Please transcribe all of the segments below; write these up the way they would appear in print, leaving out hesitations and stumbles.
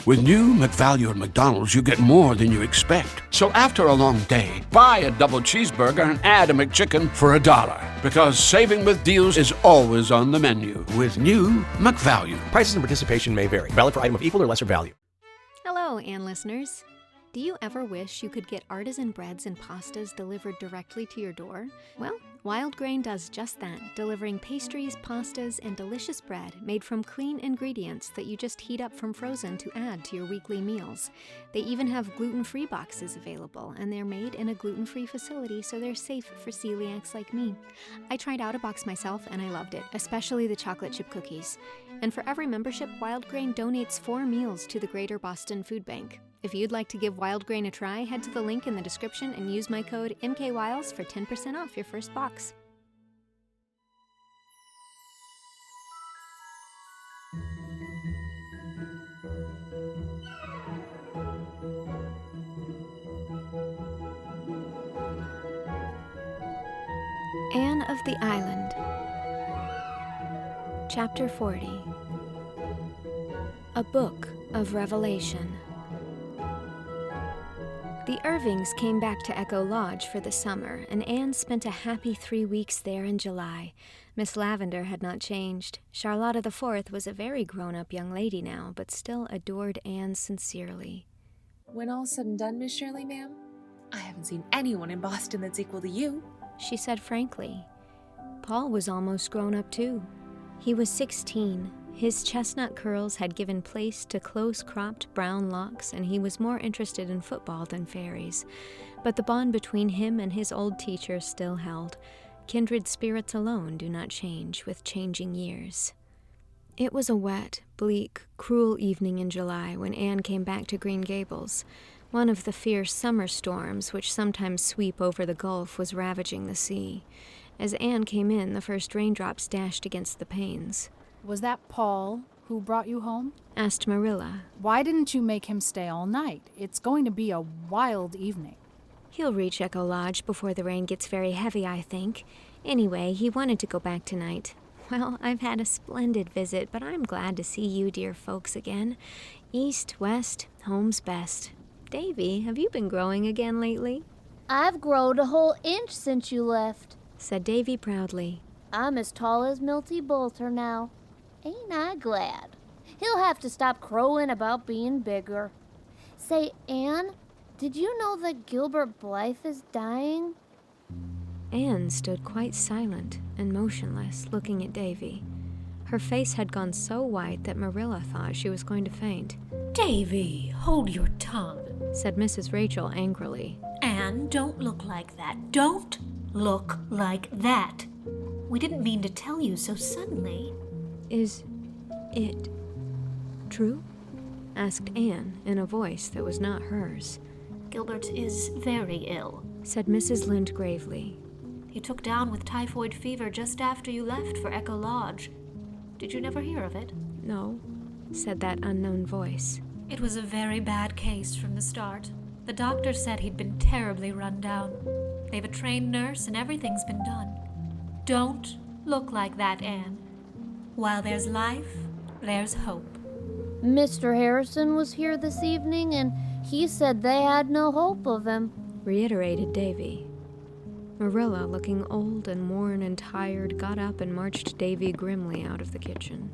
With new McValue at McDonald's, you get more than you expect. So after a long day, buy a double cheeseburger and add a McChicken for $1. Because saving with deals is always on the menu. With new McValue. Prices and participation may vary. Valid for item of equal or lesser value. Hello, Anne listeners. Do you ever wish you could get artisan breads and pastas delivered directly to your door? Well, Wild Grain does just that, delivering pastries, pastas, and delicious bread made from clean ingredients that you just heat up from frozen to add to your weekly meals. They even have gluten-free boxes available, and they're made in a gluten-free facility, so they're safe for celiacs like me. I tried out a box myself, and I loved it, especially the chocolate chip cookies. And for every membership, Wild Grain donates 4 meals to the Greater Boston Food Bank. If you'd like to give Wild Grain a try, head to the link in the description and use my code MKWILES for 10% off your first box. Anne of the Island, Chapter 40. A Book of Revelation. The Irvings came back to Echo Lodge for the summer, and Anne spent a happy 3 weeks there in July. Miss Lavender had not changed. Charlotta IV was a very grown-up young lady now, but still adored Anne sincerely. When all's said and done, Miss Shirley, ma'am, I haven't seen anyone in Boston that's equal to you, she said frankly. Paul was almost grown up too. He was 16. His chestnut curls had given place to close-cropped brown locks, and he was more interested in football than fairies. But the bond between him and his old teacher still held. Kindred spirits alone do not change with changing years. It was a wet, bleak, cruel evening in July when Anne came back to Green Gables. One of the fierce summer storms which sometimes sweep over the Gulf was ravaging the sea. As Anne came in, the first raindrops dashed against the panes. Was that Paul who brought you home? Asked Marilla. Why didn't you make him stay all night? It's going to be a wild evening. He'll reach Echo Lodge before the rain gets very heavy, I think. Anyway, he wanted to go back tonight. Well, I've had a splendid visit, but I'm glad to see you dear folks again. East, west, home's best. Davy, have you been growing again lately? I've growed a whole inch since you left, said Davy proudly. I'm as tall as Milty Boulter now. Ain't I glad? He'll have to stop crowing about being bigger. Say, Anne, did you know that Gilbert Blythe is dying? Anne stood quite silent and motionless, looking at Davy. Her face had gone so white that Marilla thought she was going to faint. Davy, hold your tongue, said Mrs. Rachel angrily. Anne, don't look like that. Don't look like that. We didn't mean to tell you so suddenly. Is it true? Asked Anne in a voice that was not hers. Gilbert is very ill, said Mrs. Lynde gravely. He took down with typhoid fever just after you left for Echo Lodge. Did you never hear of it? No, said that unknown voice. It was a very bad case from the start. The doctor said he'd been terribly run down. They've a trained nurse and everything's been done. Don't look like that, Anne. While there's life, there's hope. Mr. Harrison was here this evening, and he said they had no hope of him, reiterated Davy. Marilla, looking old and worn and tired, got up and marched Davy grimly out of the kitchen.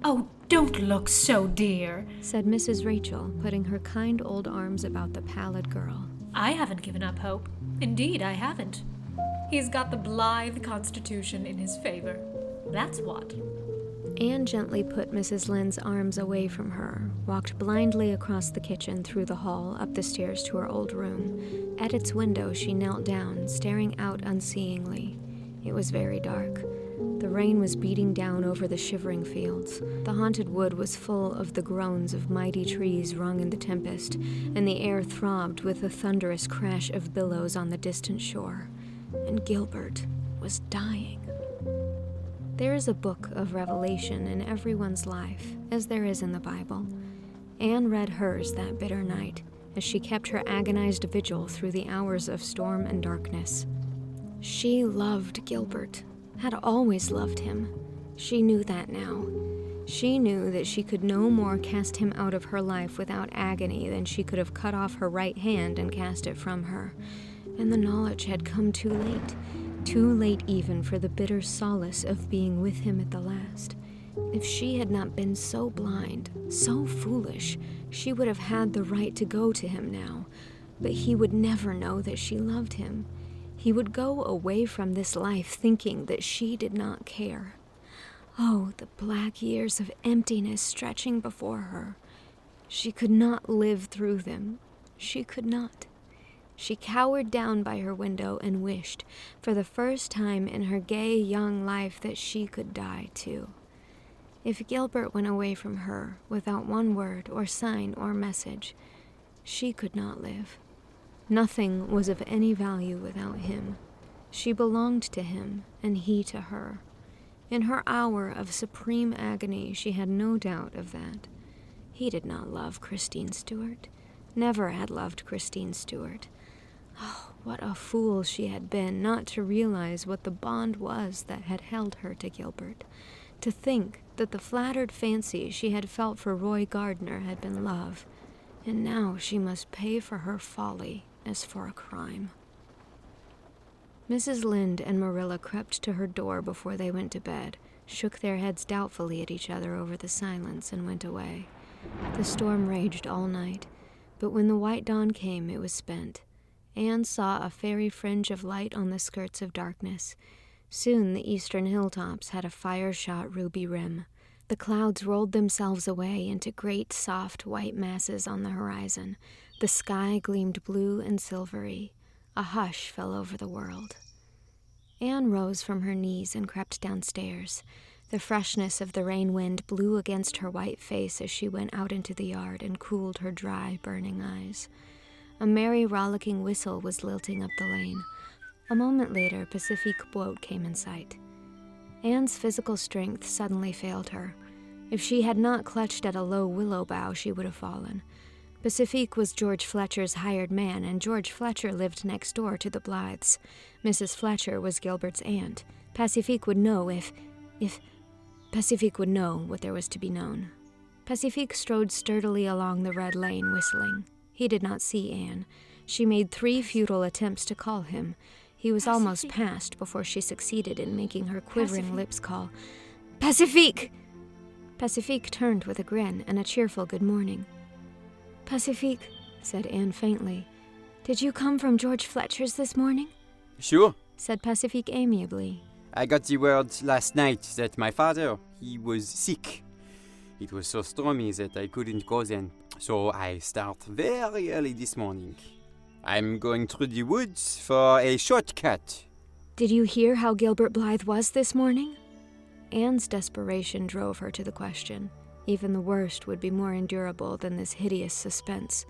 Oh, don't look so dear, said Mrs. Rachel, putting her kind old arms about the pallid girl. I haven't given up hope. Indeed, I haven't. He's got the blithe constitution in his favor. That's what. Anne gently put Mrs. Lynde's arms away from her, walked blindly across the kitchen, through the hall, up the stairs to her old room. At its window she knelt down, staring out unseeingly. It was very dark. The rain was beating down over the shivering fields. The haunted wood was full of the groans of mighty trees wrung in the tempest, and the air throbbed with the thunderous crash of billows on the distant shore. And Gilbert was dying. There is a book of Revelation in everyone's life, as there is in the Bible. Anne read hers that bitter night, as she kept her agonized vigil through the hours of storm and darkness. She loved Gilbert, had always loved him. She knew that now. She knew that she could no more cast him out of her life without agony than she could have cut off her right hand and cast it from her. And the knowledge had come too late even for the bitter solace of being with him at the last. If she had not been so blind, so foolish, she would have had the right to go to him now. But he would never know that she loved him. He would go away from this life thinking that she did not care. Oh, the black years of emptiness stretching before her. She could not live through them. She could not. She cowered down by her window and wished, for the first time in her gay young life, that she could die too. If Gilbert went away from her without one word or sign or message, she could not live. Nothing was of any value without him. She belonged to him, and he to her. In her hour of supreme agony, she had no doubt of that. He did not love Christine Stuart, never had loved Christine Stuart. Oh, what a fool she had been not to realize what the bond was that had held her to Gilbert, to think that the flattered fancy she had felt for Roy Gardner had been love, and now she must pay for her folly as for a crime. Mrs. Lynde and Marilla crept to her door before they went to bed, shook their heads doubtfully at each other over the silence, and went away. The storm raged all night, but when the white dawn came, it was spent. Anne saw a fairy fringe of light on the skirts of darkness. Soon the eastern hilltops had a fire-shot ruby rim. The clouds rolled themselves away into great, soft, white masses on the horizon. The sky gleamed blue and silvery. A hush fell over the world. Anne rose from her knees and crept downstairs. The freshness of the rain wind blew against her white face as she went out into the yard and cooled her dry, burning eyes. A merry, rollicking whistle was lilting up the lane. A moment later, Pacifique boat came in sight. Anne's physical strength suddenly failed her. If she had not clutched at a low willow bough, she would have fallen. Pacifique was George Fletcher's hired man, and George Fletcher lived next door to the Blythes. Mrs. Fletcher was Gilbert's aunt. Pacifique would know if Pacifique would know what there was to be known. Pacifique strode sturdily along the red lane, whistling. He did not see Anne. She made 3 futile attempts to call him. He was almost past before she succeeded in making her quivering lips call, "Pacifique!" Pacifique turned with a grin and a cheerful good morning. "Pacifique," said Anne faintly, "did you come from George Fletcher's this morning?" Sure, said Pacifique amiably. I got the word last night that my father, he was sick. It was so stormy that I couldn't go then, so I start very early this morning. I'm going through the woods for a shortcut. Did you hear how Gilbert Blythe was this morning? Anne's desperation drove her to the question. Even the worst would be more endurable than this hideous suspense.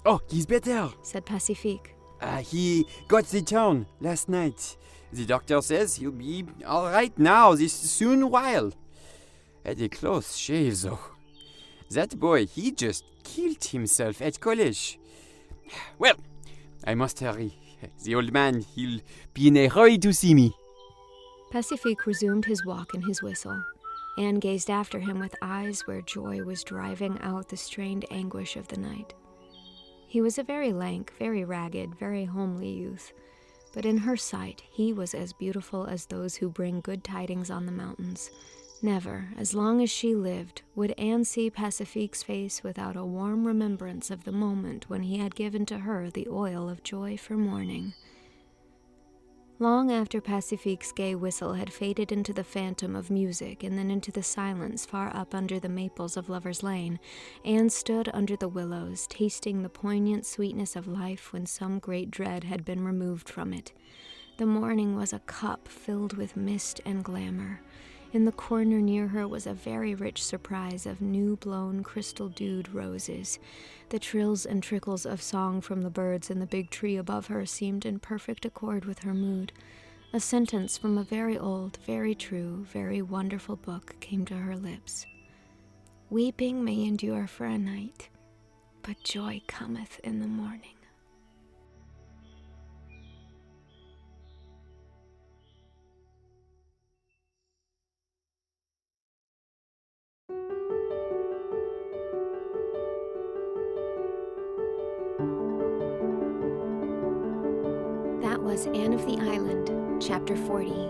Oh, he's better, said Pacifique. He got the turn last night. The doctor says he'll be all right now this soon while. Had a close shave, though. That boy, he just killed himself at college. Well, I must hurry. The old man, he'll be in a hurry to see me. Pacifique resumed his walk and his whistle. Anne gazed after him with eyes where joy was driving out the strained anguish of the night. He was a very lank, very ragged, very homely youth, but in her sight he was as beautiful as those who bring good tidings on the mountains. Never, as long as she lived, would Anne see Pacifique's face without a warm remembrance of the moment when he had given to her the oil of joy for mourning. Long after Pacifique's gay whistle had faded into the phantom of music and then into the silence far up under the maples of Lover's Lane, Anne stood under the willows, tasting the poignant sweetness of life when some great dread had been removed from it. The morning was a cup filled with mist and glamour. In the corner near her was a very rich surprise of new-blown, crystal-dewed roses. The trills and trickles of song from the birds in the big tree above her seemed in perfect accord with her mood. A sentence from a very old, very true, very wonderful book came to her lips. "Weeping may endure for a night, but joy cometh in the morning." That was Anne of the Island, Chapter 40.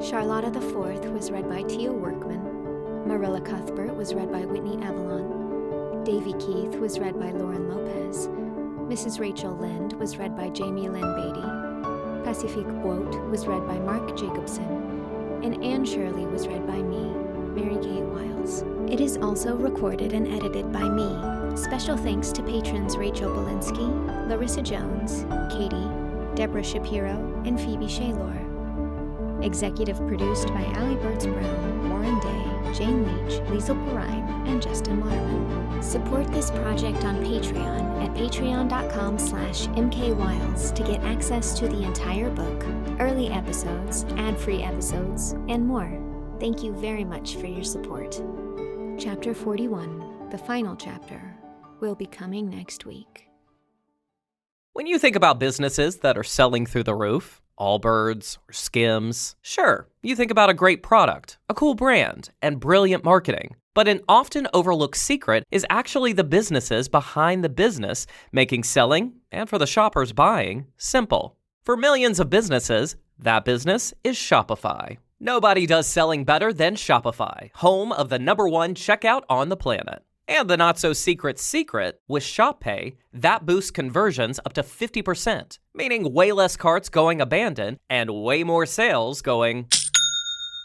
Charlotta the Fourth was read by Tia Workman. Marilla Cuthbert was read by Whitney Avalon. Davy Keith was read by Lauren Lopez. Mrs. Rachel Lind was read by Jaime Lynn Beatty. Pacifique Boat was read by Mark Jacobson. And Anne Shirley was read by me, Mary Kay Wiles. It is also recorded and edited by me. Special thanks to patrons Rachel Belinsky, Larissa Jones, Katie, Deborah Shapiro, and Phoebe Shaylor. Executive produced by Allie Bertz-Brown, Warren Day, Jane Leach, Lisel, Perrine, and Justin Waterman. Support this project on Patreon at patreon.com/mkwiles to get access to the entire book, early episodes, ad-free episodes, and more. Thank you very much for your support. Chapter 41, the final chapter, will be coming next week. When you think about businesses that are selling through the roof, Allbirds or Skims, sure, you think about a great product, a cool brand, and brilliant marketing. But an often overlooked secret is actually the businesses behind the business making selling, and for the shoppers buying, simple. For millions of businesses, that business is Shopify. Nobody does selling better than Shopify, home of the #1 checkout on the planet. And the not-so-secret secret, with ShopPay, that boosts conversions up to 50%, meaning way less carts going abandoned and way more sales going...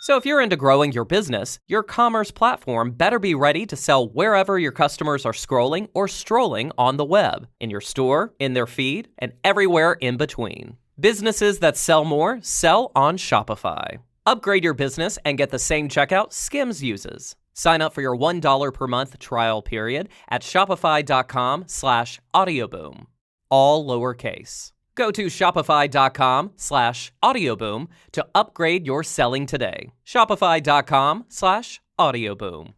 So if you're into growing your business, your commerce platform better be ready to sell wherever your customers are scrolling or strolling on the web, in your store, in their feed, and everywhere in between. Businesses that sell more sell on Shopify. Upgrade your business and get the same checkout Skims uses. Sign up for your $1 per month trial period at shopify.com/audioboom. All lowercase. Go to shopify.com/audioboom to upgrade your selling today. Shopify.com/audioboom.